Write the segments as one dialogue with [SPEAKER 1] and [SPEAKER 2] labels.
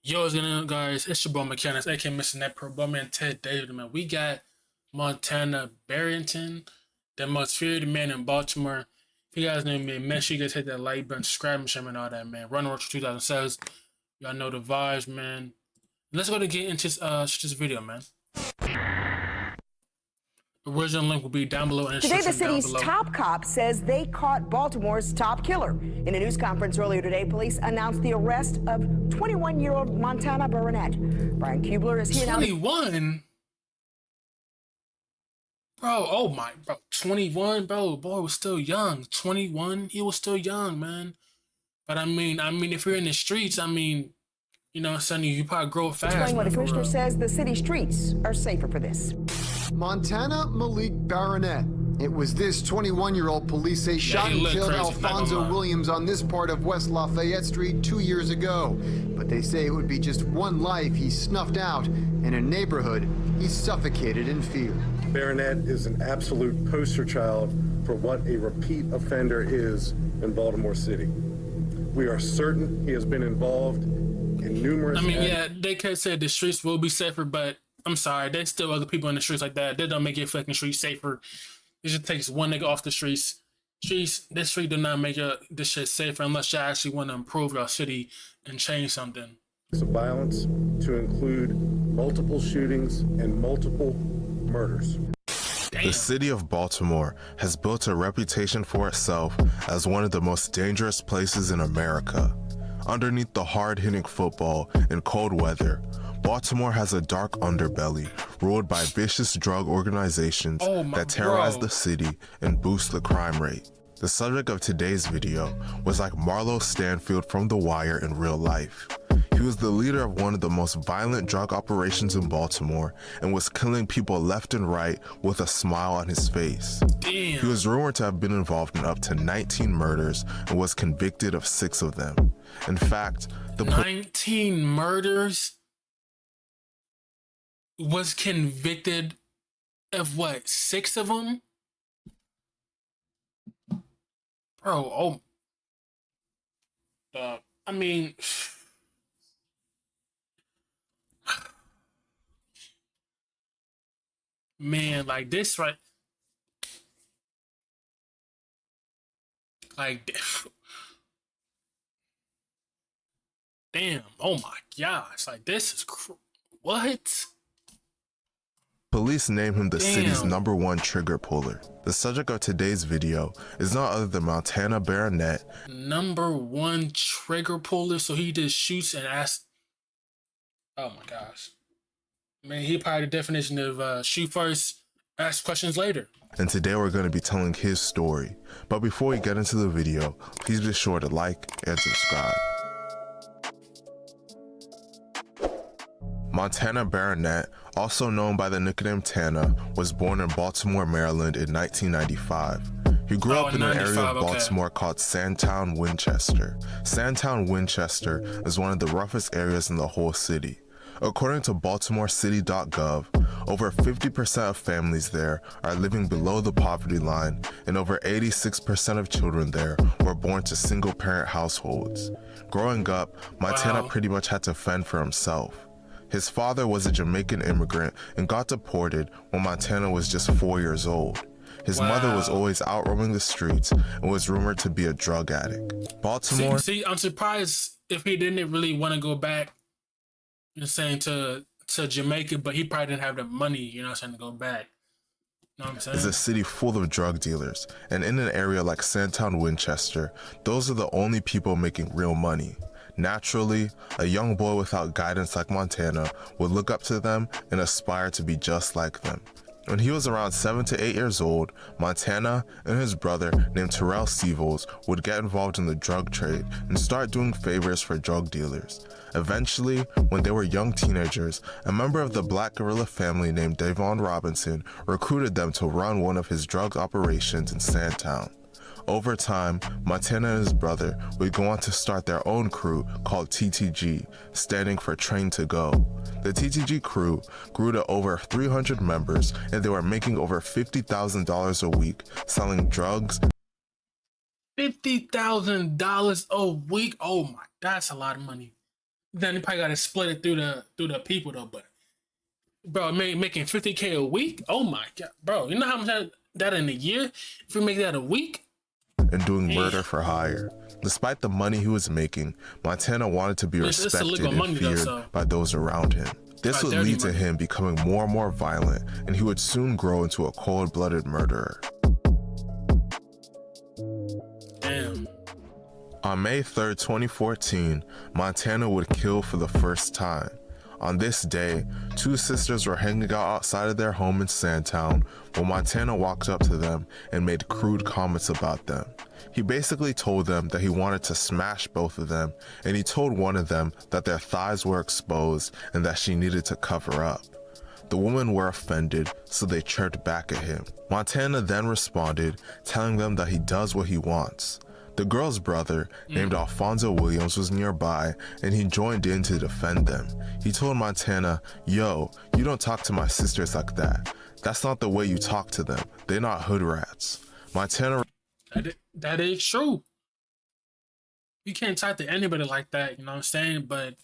[SPEAKER 1] Yo, what's going on, guys? It's your boy Mechanics, aka Mr. Net Pro, but man, Ted David, man. We got Montana Barrington, the most feared man in Baltimore. If you guys know me, make sure you guys hit that like button, subscribe, and share, and all that, man. Run Roach 2007. Y'all know the vibes, man. Let's go to get into this video, man. The original link will be down below. And
[SPEAKER 2] today, the city's top cop says they caught Baltimore's top killer. In a news conference earlier today, police announced the arrest of 21-year-old Montana Barronette. Brian Kubler is here now.
[SPEAKER 1] 21? Bro, oh my, bro, 21, bro. Boy was still young. 21, he was still young, man. But I mean, if you're in the streets, you know, Sonny, you probably grow fast.
[SPEAKER 2] Explain what the commissioner says the city streets are safer for this.
[SPEAKER 3] Montana Malik Barronette. It was this 21-year-old police say shot and killed Alfonso Williams on this part of West Lafayette Street 2 years ago. But they say it would be just one life he snuffed out in a neighborhood he suffocated in fear.
[SPEAKER 4] Barronette is an absolute poster child for what a repeat offender is in Baltimore City. We are certain he has been involved in numerous...
[SPEAKER 1] yeah, they could say the streets will be safer, but I'm sorry, there's still other people in the streets like that. That don't make your fucking streets safer. It just takes one nigga off the streets. This street do not make this shit safer unless you actually want to improve our city and change something.
[SPEAKER 4] Of violence to include multiple shootings and multiple murders.
[SPEAKER 1] Damn.
[SPEAKER 5] The city of Baltimore has built a reputation for itself as one of the most dangerous places in America. Underneath the hard-hitting football and cold weather, Baltimore has a dark underbelly ruled by vicious drug organizations that terrorize the city and boost the crime rate. The subject of today's video was like Marlo Stanfield from The Wire in real life. He was the leader of one of the most violent drug operations in Baltimore and was killing people left and right with a smile on his face.
[SPEAKER 1] Damn.
[SPEAKER 5] He was rumored to have been involved in up to 19 murders and was convicted of 6 of them. In fact, the
[SPEAKER 1] 19 murders? Was convicted of what, 6 of them? Bro, man, like this, right? Like, damn, oh my gosh, like this is what?
[SPEAKER 5] Police named him the city's #1 trigger puller. The subject of today's video is not other than Montana Barronette.
[SPEAKER 1] #1 trigger puller, so he just shoots and asks. Oh my gosh. Man, he probably the definition of shoot first, ask questions later.
[SPEAKER 5] And today we're going to be telling his story. But before we get into the video, please be sure to like and subscribe. Montana Barronette, also known by the nickname Tana, was born in Baltimore, Maryland in 1995. He grew up in an area of Baltimore called Sandtown, Winchester. Sandtown, Winchester is one of the roughest areas in the whole city. According to BaltimoreCity.gov, over 50% of families there are living below the poverty line, and over 86% of children there were born to single-parent households. Growing up, Montana pretty much had to fend for himself. His father was a Jamaican immigrant and got deported when Montana was just 4 years old. His mother was always out roaming the streets and was rumored to be a drug addict. Baltimore...
[SPEAKER 1] See, I'm surprised if he didn't really want to go back, you know, saying to Jamaica, but he probably didn't have the money, you know what I'm saying, to go back. You know what I'm saying?
[SPEAKER 5] Is a city full of drug dealers, and in an area like Sandtown, Winchester, those are the only people making real money. Naturally, a young boy without guidance like Montana would look up to them and aspire to be just like them. When he was around 7 to 8 years old, Montana and his brother named Terrell Sevels would get involved in the drug trade and start doing favors for drug dealers. Eventually, when they were young teenagers, a member of the Black Guerrilla family named Davon Robinson recruited them to run one of his drug operations in Sandtown. Over time, Montana and his brother would go on to start their own crew called TTG, standing for Train to Go. The TTG crew grew to over 300 members, and they were making over $50,000 a week selling drugs.
[SPEAKER 1] $50,000 a week? Oh my, that's a lot of money. Then you probably got to split it through the people though. But bro, making 50K a week. Oh my god, bro! You know how much that in a year? If we make that a week,
[SPEAKER 5] and doing murder for hire. Despite the money he was making, Montana wanted to be respected and feared by those around him. This would lead to him becoming more and more violent, and he would soon grow into a cold-blooded murderer.
[SPEAKER 1] Damn.
[SPEAKER 5] On May 3rd, 2014, Montana would kill for the first time. On this day, two sisters were hanging out outside of their home in Sandtown when Montana walked up to them and made crude comments about them. He basically told them that he wanted to smash both of them, and he told one of them that their thighs were exposed and that she needed to cover up. The women were offended, so they chirped back at him. Montana then responded, telling them that he does what he wants. The girl's brother, named Alfonso Williams, was nearby, and he joined in to defend them. He told Montana, "Yo, you don't talk to my sisters like that. That's not the way you talk to them. They're not hood rats." Montana...
[SPEAKER 1] That is true. You can't talk to anybody like that, you know what I'm saying? But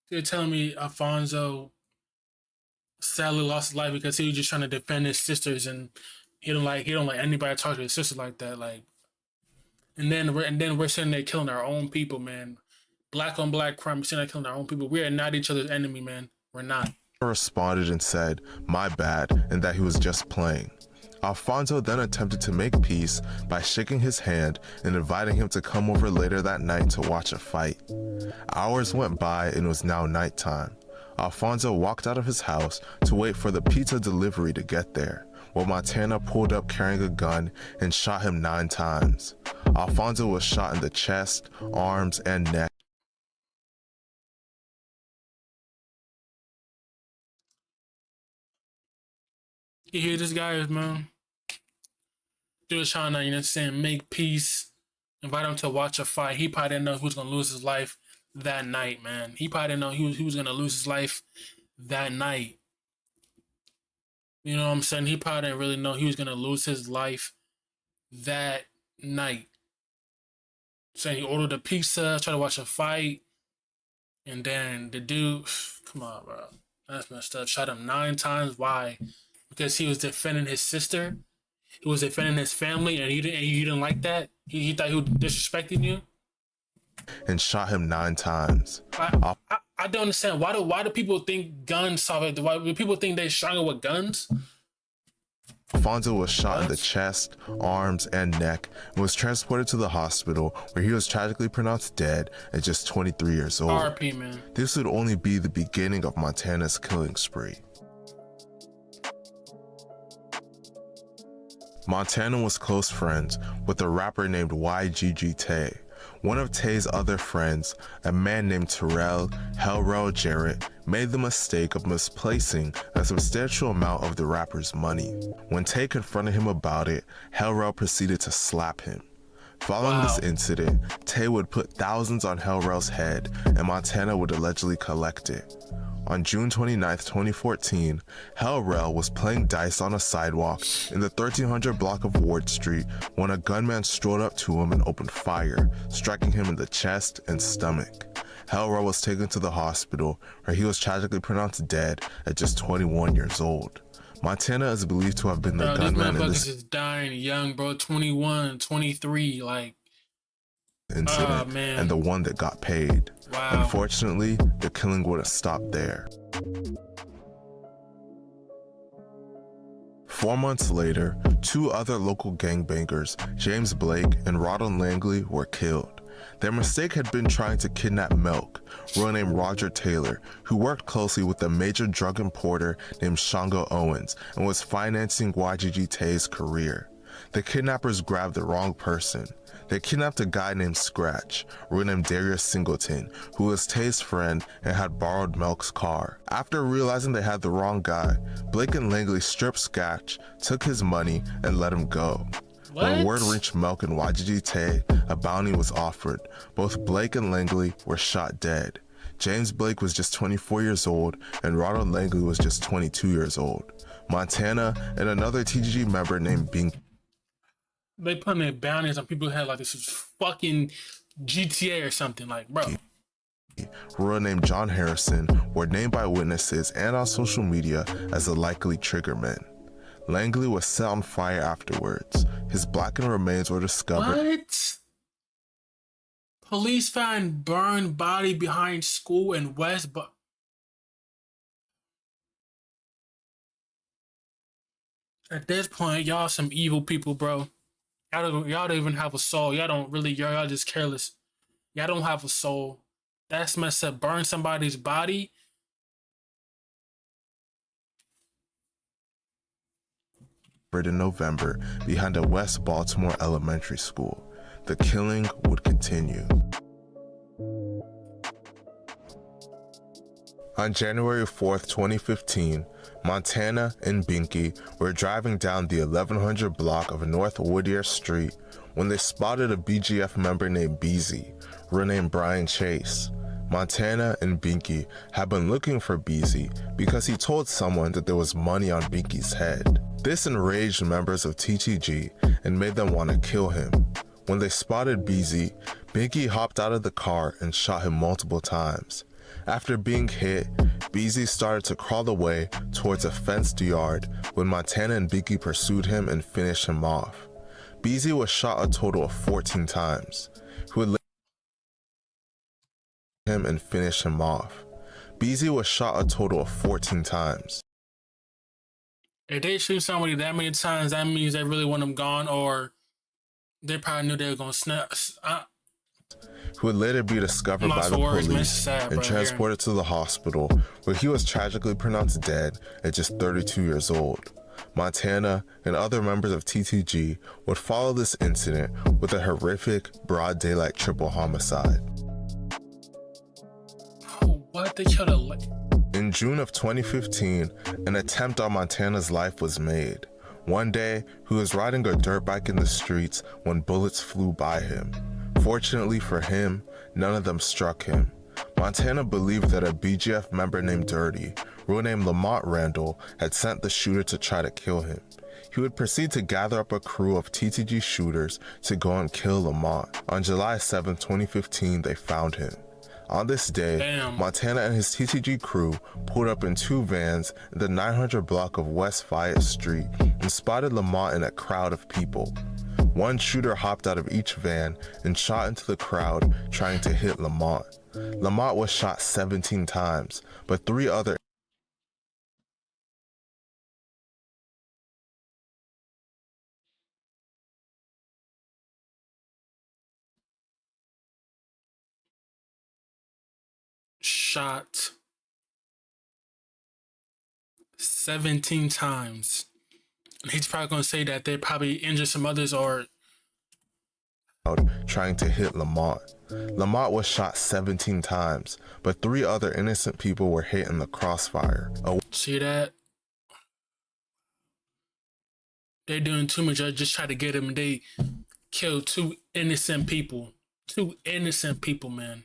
[SPEAKER 1] you're telling me Alfonso sadly lost his life because he was just trying to defend his sisters, and he don't like anybody talk to his sister like that. Like, and then we're sitting there killing our own people, man. Black on black crime, we're sitting there killing our own people. We are not each other's enemy, man. We're not.
[SPEAKER 5] Responded and said, "My bad," and that he was just playing. Alfonso then attempted to make peace by shaking his hand and inviting him to come over later that night to watch a fight. Hours went by and it was now nighttime. Alfonso walked out of his house to wait for the pizza delivery to get there, while Montana pulled up carrying a gun and shot him 9 times. Alfonso was shot in the chest, arms, and neck.
[SPEAKER 1] You hear this, guys, man? Dude was trying to, you know what I'm saying, make peace, invite him to watch a fight. He probably didn't know who was going to lose his life that night, man. He probably didn't know he was going to lose his life that night. You know what I'm saying? He probably didn't really know he was going to lose his life that night. Saying he ordered a pizza, tried to watch a fight, and then the dude, come on, bro. That's messed up. Shot him 9 times. Why? Because he was defending his sister. He was defending his family, and you didn't like that? He thought he was disrespecting you?
[SPEAKER 5] And shot him 9 times.
[SPEAKER 1] I don't understand. Why do people think guns solve it? Why do people think they're stronger with guns?
[SPEAKER 5] Alfonso was shot in the chest, arms, and neck and was transported to the hospital where he was tragically pronounced dead at just 23 years old.
[SPEAKER 1] RP, man.
[SPEAKER 5] This would only be the beginning of Montana's killing spree. Montana was close friends with a rapper named YGG Tay. One of Tay's other friends, a man named Terrell Hellrell Jarrett, made the mistake of misplacing a substantial amount of the rapper's money. When Tay confronted him about it, Hellrell proceeded to slap him. Following this incident, Tay would put thousands on Hellrell's head, and Montana would allegedly collect it. On June 29, 2014, Hellrell was playing dice on a sidewalk in the 1300 block of Ward Street when a gunman strolled up to him and opened fire, striking him in the chest and stomach. Hellrell was taken to the hospital, where he was tragically pronounced dead at just 21 years old. Montana is believed to have been the gunman in this
[SPEAKER 1] is dying young, bro. 21, 23, like
[SPEAKER 5] incident, and the one that got paid.
[SPEAKER 1] Wow.
[SPEAKER 5] Unfortunately, the killing wouldn't stop there. 4 months later, 2 other local gangbangers, James Blake and Ronald Langley, were killed. Their mistake had been trying to kidnap Milk, a real named Roger Taylor, who worked closely with a major drug importer named Shango Owens and was financing YGG Tay's career. The kidnappers grabbed the wrong person. They kidnapped a guy named Scratch, real named Darius Singleton, who was Tay's friend and had borrowed Milk's car. After realizing they had the wrong guy, Blake and Langley stripped Scratch, took his money, and let him go. When word reached Milk and YGG Tay, a bounty was offered. Both Blake and Langley were shot dead. James Blake was just 24 years old, and Ronald Langley was just 22 years old. Montana and another TGG member named
[SPEAKER 1] They put in bounties on people who had like this was fucking GTA or something. Like, bro.
[SPEAKER 5] Real name John Harrison were named by witnesses and on social media as the likely triggermen. Langley was set on fire afterwards. His blackened remains were discovered.
[SPEAKER 1] What? Police found burned body behind school in West. At this point, y'all some evil people, bro. Y'all don't even have a soul. Y'all don't really. Y'all just careless. Y'all don't have a soul. That's messed up. Burn somebody's body.
[SPEAKER 5] In November behind a West Baltimore elementary school. The killing would continue. On January 4th, 2015, Montana and Binky were driving down the 1100 block of North Whittier Street when they spotted a BGF member named Beezy, renamed Brian Chase. Montana and Binky had been looking for Beezy because he told someone that there was money on Binky's head. This enraged members of TTG and made them want to kill him. When they spotted Beezy, Binky hopped out of the car and shot him multiple times. After being hit, Beezy started to crawl away towards a fenced yard when Montana and Binky pursued him and finished him off. Beezy was shot a total of 14 times. He would him and finish him off. Beezy was shot a total of 14 times.
[SPEAKER 1] If they shoot somebody that many times, that means they really want them gone, or they probably knew they were gonna snap.
[SPEAKER 5] Who would later be discovered by the police and transported to the hospital, where he was tragically pronounced dead at just 32 years old. Montana and other members of TTG would follow this incident with a horrific, broad daylight triple homicide.
[SPEAKER 1] What? They killed a...
[SPEAKER 5] In June of 2015, an attempt on Montana's life was made. One day, he was riding a dirt bike in the streets when bullets flew by him. Fortunately for him, none of them struck him. Montana believed that a BGF member named Dirty, real name Lamont Randall, had sent the shooter to try to kill him. He would proceed to gather up a crew of TTG shooters to go and kill Lamont. On July 7, 2015, they found him. On this day, Montana and his TTG crew pulled up in two vans in the 900 block of West Fayette Street and spotted Lamont in a crowd of people. One shooter hopped out of each van and shot into the crowd trying to hit Lamont. Lamont was shot 17 times, but three other
[SPEAKER 1] shot 17 times. And he's probably going to say that they probably injured some others or...
[SPEAKER 5] trying to hit Lamont. Lamont was shot 17 times, but three other innocent people were hit in the crossfire.
[SPEAKER 1] See that? They're doing too much. I just try to get him and they killed two innocent people. Two innocent people, man.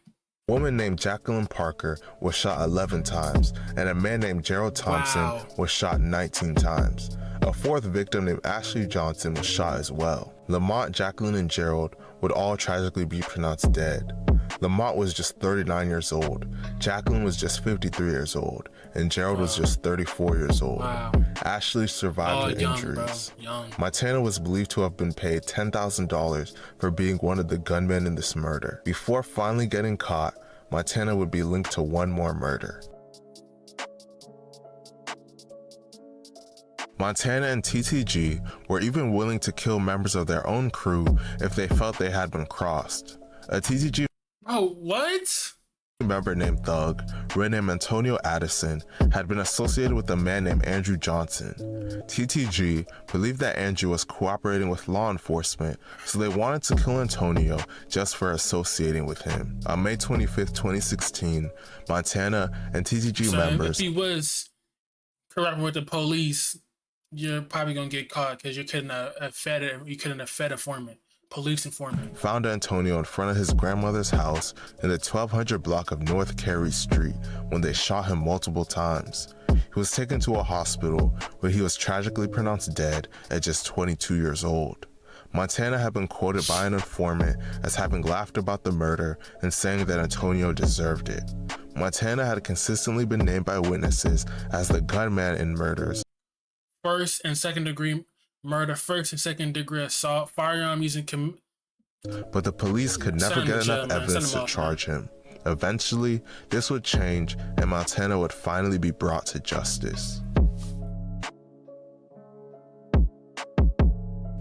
[SPEAKER 5] A woman named Jacqueline Parker was shot 11 times, and a man named Gerald Thompson was shot 19 times. A fourth victim named Ashley Johnson was shot as well. Lamont, Jacqueline, and Gerald would all tragically be pronounced dead. Lamont was just 39 years old, Jacqueline was just 53 years old, and Gerald was just 34 years old. Ashley survived her injuries. Montana was believed to have been paid $10,000 for being one of the gunmen in this murder. Before finally getting caught, Montana would be linked to one more murder. Montana and TTG were even willing to kill members of their own crew if they felt they had been crossed. A TTG member named Thug, real name Antonio Addison, had been associated with a man named Andrew Johnson. TTG believed that Andrew was cooperating with law enforcement, so they wanted to kill Antonio just for associating with him. On May 25th, 2016, Montana and TTG members...
[SPEAKER 1] If he was cooperating with the police, you're probably gonna get caught because you couldn't have fed informant, police informant.
[SPEAKER 5] Found Antonio in front of his grandmother's house in the 1200 block of North Carey Street when they shot him multiple times. He was taken to a hospital where he was tragically pronounced dead at just 22 years old. Montana had been quoted by an informant as having laughed about the murder and saying that Antonio deserved it. Montana had consistently been named by witnesses as the gunman in murders.
[SPEAKER 1] First and second degree murder, first and second degree assault, firearm using
[SPEAKER 5] but the police could never get enough evidence to charge him. Eventually, this would change and Montana would finally be brought to justice.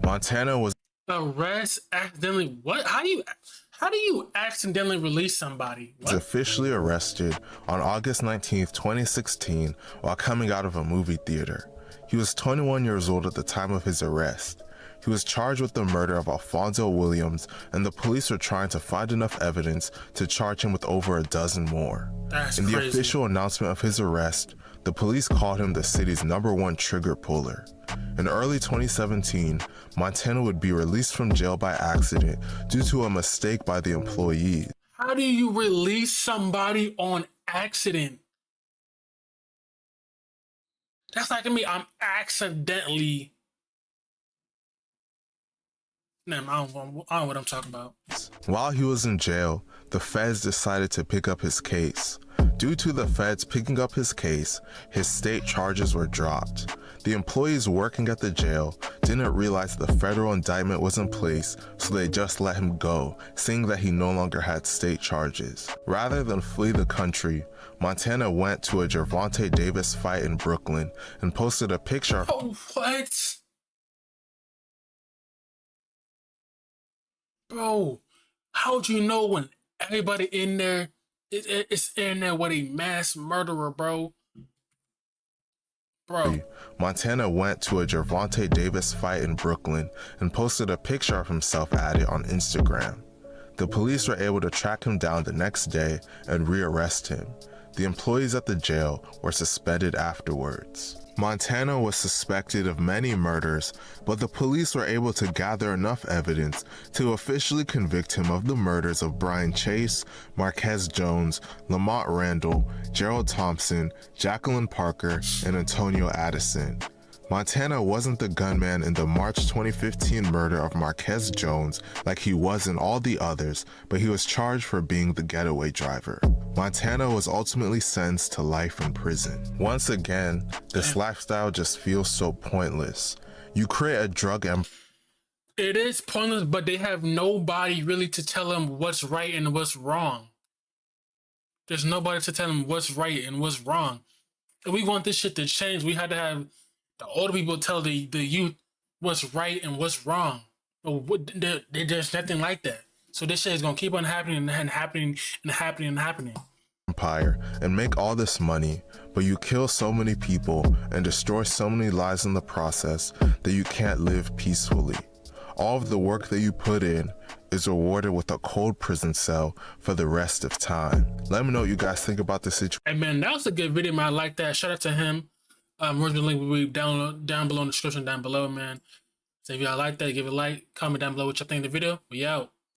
[SPEAKER 5] Montana was
[SPEAKER 1] arrest accidentally. What? How do you accidentally release somebody? What?
[SPEAKER 5] Officially arrested on August 19th, 2016 while coming out of a movie theater. He was 21 years old at the time of his arrest. He was charged with the murder of Alfonso Williams, and the police were trying to find enough evidence to charge him with over a dozen more.
[SPEAKER 1] That's
[SPEAKER 5] In the
[SPEAKER 1] crazy.
[SPEAKER 5] official announcement of his arrest, the police called him the city's #1 trigger puller. In early 2017, Montana would be released from jail by accident due to a mistake by the employees.
[SPEAKER 1] How do you release somebody on accident? That's like me. I'm accidentally. Nah, I don't know what I'm talking about.
[SPEAKER 5] While he was in jail, the feds decided to pick up his case. Due to the feds picking up his case, his state charges were dropped. The employees working at the jail didn't realize the federal indictment was in place, so they just let him go, seeing that he no longer had state charges. Rather than flee the country, Montana went to a Gervonta Davis fight in Brooklyn and posted a picture.
[SPEAKER 1] Oh, what? Bro, how'd you know when everybody in there is in there with a mass murderer, bro? Bro.
[SPEAKER 5] Montana went to a Gervonta Davis fight in Brooklyn and posted a picture of himself at it on Instagram. The police were able to track him down the next day and rearrest him. The employees at the jail were suspended afterwards. Montana was suspected of many murders, but the police were able to gather enough evidence to officially convict him of the murders of Brian Chase, Marquez Jones, Lamont Randall, Gerald Thompson, Jacqueline Parker, and Antonio Addison. Montana wasn't the gunman in the March 2015 murder of Marquez Jones like he was in all the others, but he was charged for being the getaway driver. Montana was ultimately sentenced to life in prison. Once again, this lifestyle just feels so pointless. You create a drug empire.
[SPEAKER 1] It is pointless, but they have nobody really to tell them what's right and what's wrong. There's nobody to tell them what's right and what's wrong. If we want this shit to change, we had to have the older people tell the youth what's right and what's wrong. But there's nothing like that. So this shit is gonna keep on happening and happening and happening and happening.
[SPEAKER 5] Empire and make all this money, but you kill so many people and destroy so many lives in the process that you can't live peacefully. All of the work that you put in is rewarded with a cold prison cell for the rest of time. Let me know what you guys think about this situation.
[SPEAKER 1] Hey man, that was a good video, man. I like that. Shout out to him. Where's the link will be down below in the description down below, man. So if y'all like that, give it a like, comment down below what y'all think of the video. We out.